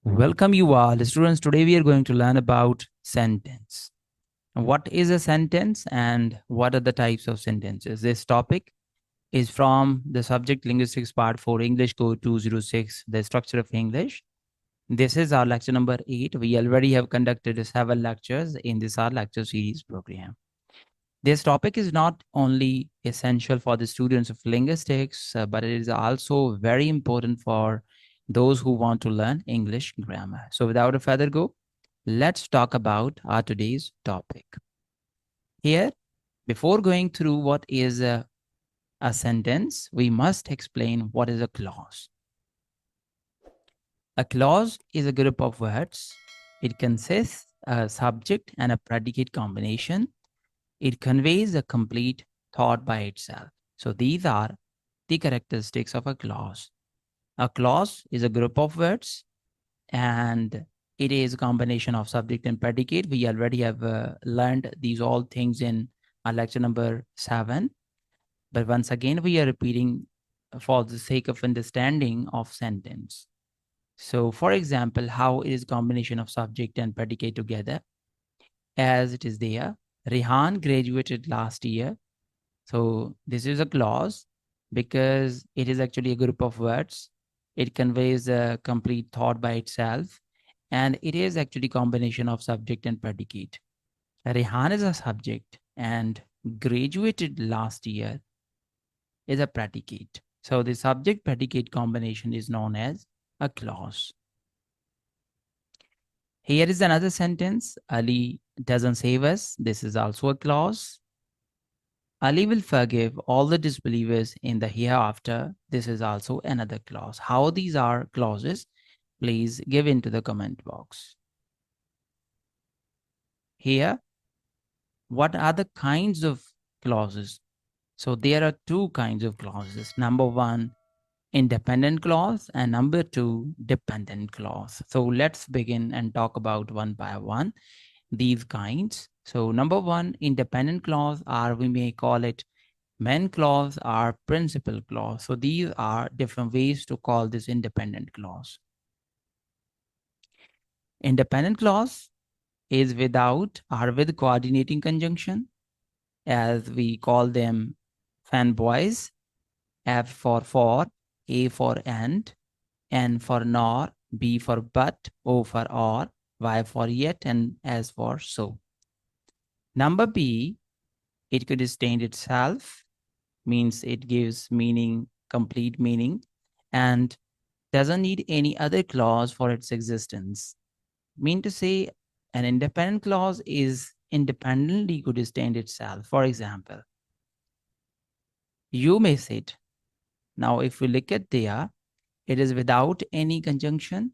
Welcome you all, students. Today we are going to learn about sentence. What is a sentence and what are the types of sentences? This topic is from the subject linguistics part 4 English code 206, the structure of English. This is our lecture number 8. We already have conducted 7 lectures in this our lecture series program. This topic is not only essential for the students of linguistics, but it is also very important for those who want to learn English grammar. So without a further ado, let's talk about our today's topic. Here, before going through what is a sentence, we must explain what is a clause. A clause is a group of words. It consists a subject and a predicate combination. It conveys a complete thought by itself. So these are the characteristics of a clause. A clause is a group of words and it is a combination of subject and predicate. We already have learned these all things in our lecture number 7. But once again, we are repeating for the sake of understanding of sentence. So for example, how it is combination of subject and predicate together as it is there. Rehan graduated last year. So this is a clause because it is actually a group of words. It conveys a complete thought by itself. And it is actually combination of subject and predicate. Rehan is a subject and graduated last year is a predicate. So the subject predicate combination is known as a clause. Here is another sentence. Ali doesn't save us. This is also a clause. Ali will forgive all the disbelievers in the hereafter. This is also another clause. How these are clauses, please give into the comment box. Here, what are the kinds of clauses? So there are two kinds of clauses. Number one, independent clause, and number two, dependent clause. So let's begin and talk about one by one these kinds. So number one, independent clause, or we may call it main clause or principal clause. So these are different ways to call this independent clause. Independent clause is without or with coordinating conjunction, as we call them fanboys. F for, A for and, N for nor, B for but, O for or, Y for yet, and S for so. Number B, it could stand itself, means it gives meaning, complete meaning, and doesn't need any other clause for its existence. Mean to say, an independent clause is independently could stand itself. For example, you may sit. Now, if we look at there, it is without any conjunction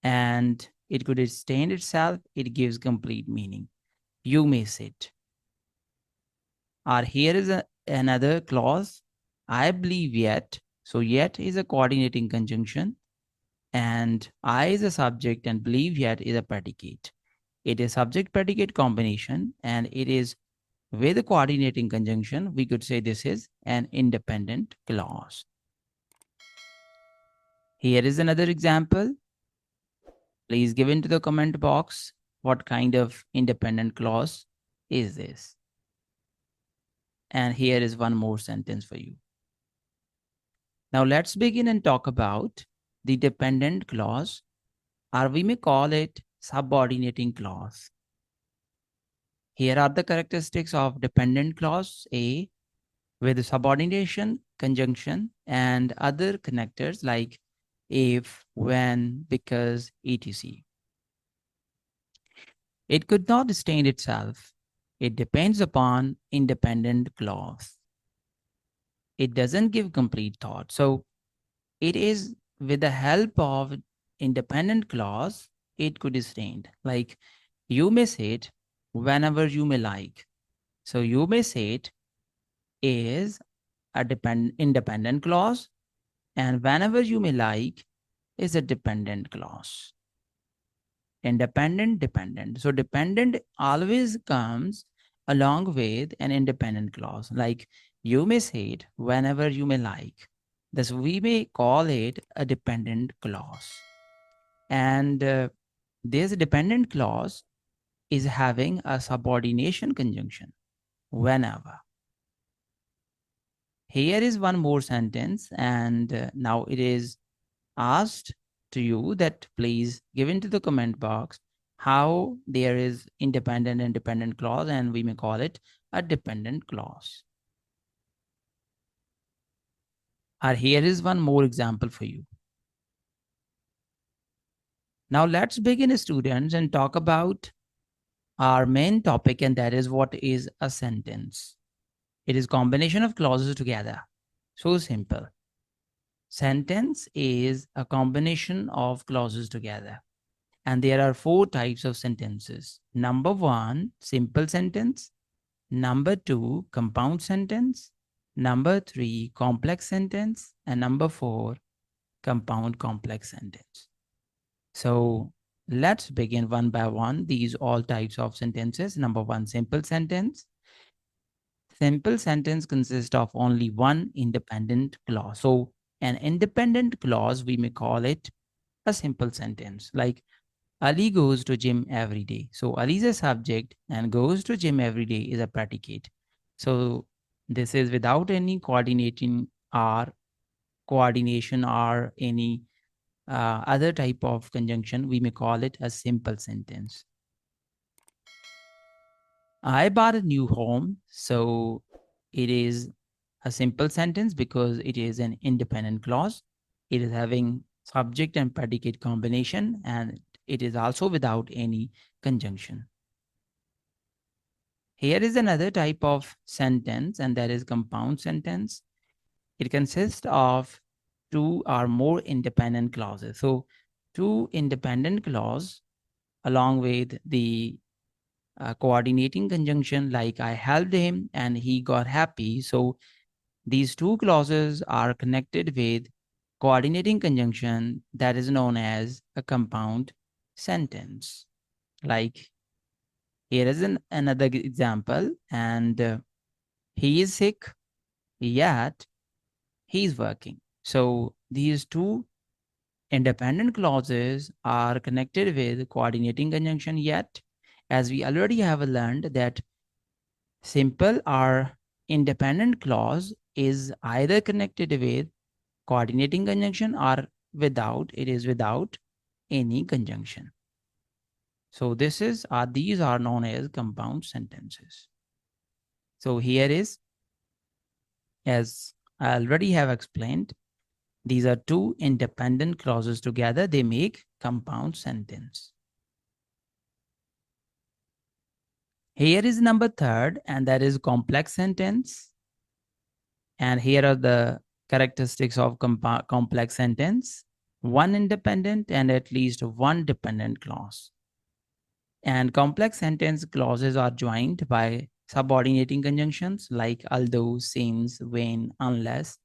and it could stand itself. It gives complete meaning. You may sit. Or here is another clause. I believe yet. So yet is a coordinating conjunction and I is a subject and believe yet is a predicate. It is subject predicate combination and it is with a coordinating conjunction. We could say this is an independent clause. Here is another example. Please give into the comment box what kind of independent clause is this. And here is one more sentence for you. Now let's begin and talk about the dependent clause, or we may call it subordinating clause. Here are the characteristics of dependent clause. A, with subordination, conjunction, and other connectors like if, when, because, etc. It could not stand itself. It depends upon independent clause. It doesn't give complete thought. So it is with the help of independent clause, it could stand. Like you may say it whenever you may like. So you may say it is a independent clause and whenever you may like is a dependent clause. Independent, dependent. So dependent always comes along with an independent clause. Like you may say it whenever you may like. Thus we may call it a dependent clause. And this dependent clause is having a subordination conjunction whenever. Here is one more sentence, and now it is asked to you that please give into the comment box how there is independent and dependent clause, and we may call it a dependent clause. Or here is one more example for you. Now let's begin, students, and talk about our main topic, and that is what is a sentence. It is combination of clauses together. So simple. Sentence is a combination of clauses together. And there are 4 types of sentences. Number 1, simple sentence. Number 2, compound sentence. Number 3, complex sentence. And number 4, compound complex sentence. So let's begin one by one these all types of sentences. Number 1, simple sentence. Simple sentence consists of only one independent clause. So an independent clause, we may call it a simple sentence. Like Ali goes to gym every day. So Ali is a subject and goes to gym every day is a predicate. So this is without any coordinating or coordination or any other type of conjunction. We may call it a simple sentence. I bought a new home. So it is a simple sentence because it is an independent clause. It is having subject and predicate combination, and it is also without any conjunction. Here is another type of sentence, and that is compound sentence. It consists of 2 or more independent clauses. So 2 independent clause along with the coordinating conjunction, like I helped him and he got happy. So these 2 clauses are connected with coordinating conjunction that is known as a compound sentence. Like here is another example, and he is sick, yet he's working. So these 2 independent clauses are connected with coordinating conjunction, yet as we already have learned that simple or independent clause is either connected with coordinating conjunction or it is without any conjunction. So these are known as compound sentences. So here is, as I already have explained, these are 2 independent clauses together. They make compound sentence. Here is number 3rd, and that is complex sentence. And here are the characteristics of complex sentence. 1 independent and at least 1 dependent clause. And complex sentence clauses are joined by subordinating conjunctions like although, since, when, unless.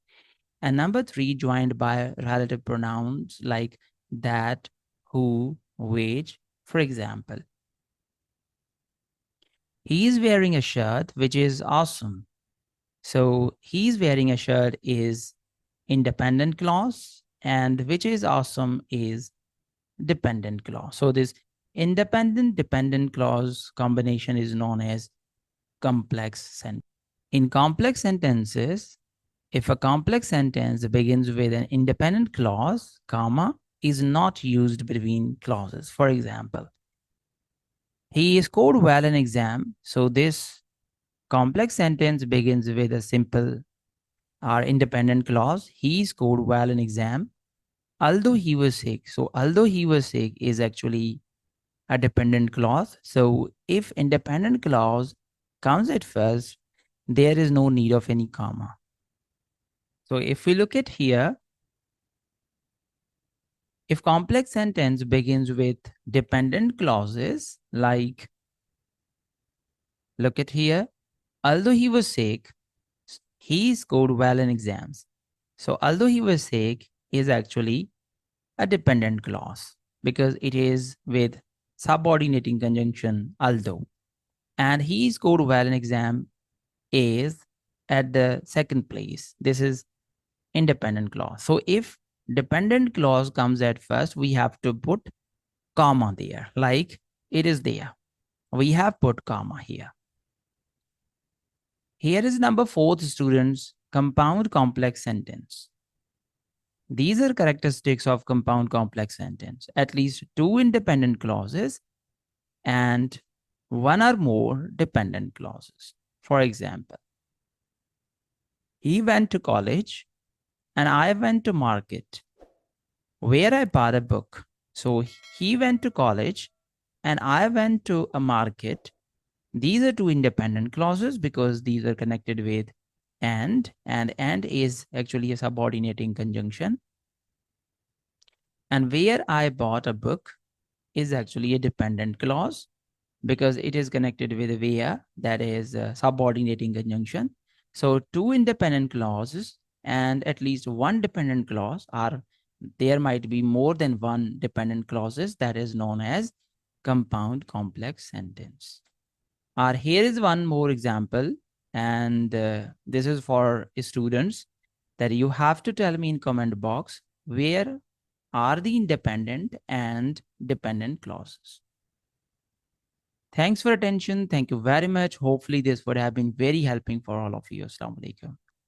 And number 3, joined by relative pronouns like that, who, which. For example, he is wearing a shirt, which is awesome. So he's wearing a shirt is independent clause, and which is awesome is dependent clause. So this independent dependent clause combination is known as complex sentence. In complex sentences, if a complex sentence begins with an independent clause, comma is not used between clauses. For example, he scored well in exam. So this complex sentence begins with a simple or independent clause. He scored well in exam, although he was sick. So although he was sick is actually a dependent clause. So if independent clause comes at first, there is no need of any comma. So if we look at here, if complex sentence begins with dependent clauses, like look at here, although he was sick, he scored well in exams. So although he was sick is actually a dependent clause because it is with subordinating conjunction although. And he scored well in exam is at the second place. This is independent clause. So if dependent clause comes at first, we have to put comma there, like it is there. We have put comma here. Here is number 4th, students, compound complex sentence. These are characteristics of compound complex sentence. At least two independent clauses and one or more dependent clauses. For example, he went to college and I went to market where I bought a book. So he went to college and I went to a market. These are two independent clauses because these are connected with and is actually a subordinating conjunction. And where I bought a book is actually a dependent clause because it is connected with where, that is a subordinating conjunction. So two independent clauses and at least one dependent clause, are there might be more than one dependent clauses, that is known as compound complex sentence. Or here is one more example, and this is for students, that you have to tell me in comment box where are the independent and dependent clauses. Thanks for attention. Thank you very much. Hopefully this would have been very helping for all of you. Assalamu alaikum.